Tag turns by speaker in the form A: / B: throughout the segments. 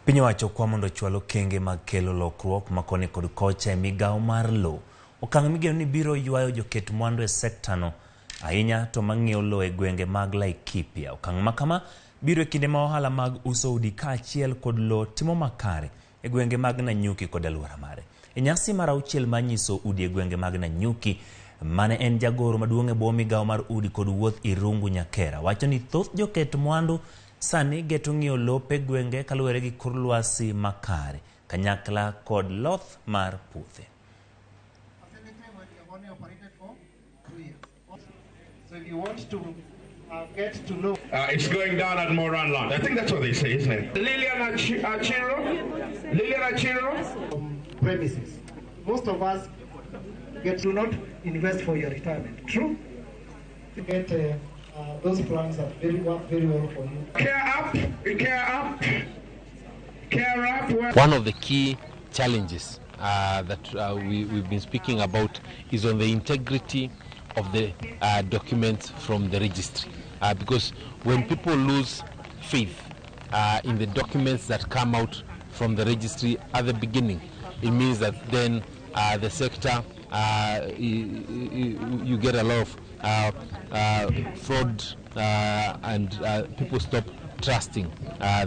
A: Piny owacho kwa mondo chwalo kenge mag kelo lokruok makoni kod kocha migao mar lowo. Okang' migeno ni biro ywayo joket mwandu e sekta no ahinya to mang'iewo lowo e gwenge mag Laikipia. Okang' makama biro e kinde ma ohala mag uso udi kaachiel kod lowo timo makare e gwenge mag Nanyuki kod alwora mare. E nyasi mar auchiel manyiso udi e gwenge mag Nanyuki, mane en jagoro maduong' e bwo migao mar udi kod wuoth Irungu Nyakera wacho ni thoth joket mwandu sani geto ng'iewo lope gwenge kaluwore gi kor lwasi makare kanyakla kod loth mar puothe.
B: So if you want to get to know,
C: it's going down at Moran land. I think that's what they say, isn't it? Lilian Achiro.
B: Premises. Most of us get to not invest for your retirement. True. To get those plans that work very well for you.
C: Care up.
D: One of the key challenges that we've been speaking about is on the integrity of the documents from the registry. Because when people lose faith in the documents that come out from the registry at the beginning, it means that then the sector, you get a lot of fraud and people stop trusting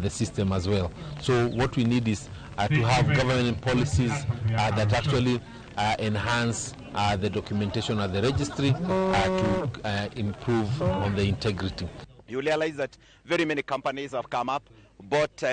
D: the system as well. So what we need is to have government policies that actually enhance the documentation of the registry to improve on the integrity.
E: You realize that very many companies have come up, bought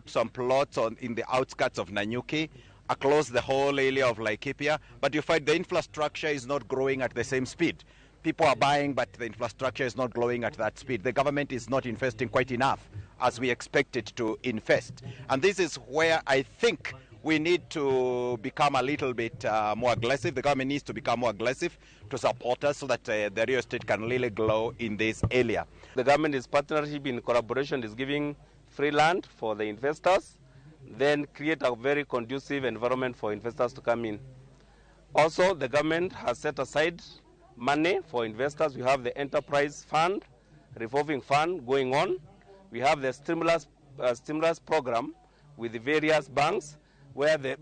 E: some plots in the outskirts of Nanyuki, across the whole area of Laikipia, but you find the infrastructure is not growing at the same speed. People are buying, but the infrastructure is not growing at that speed. The government is not investing quite enough as we expect it to invest. And this is where I think we need to become a little bit more aggressive. The government needs to become more aggressive to support us so that the real estate can really grow in this area.
F: The government is partnership in collaboration is giving free land for the investors, then create a very conducive environment for investors to come in. Also, the government has set aside money for investors. We have the enterprise fund, revolving fund going on. We have the stimulus program with the various banks where the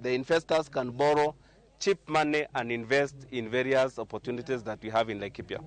F: investors can borrow cheap money and invest in various opportunities that we have in Laikipia.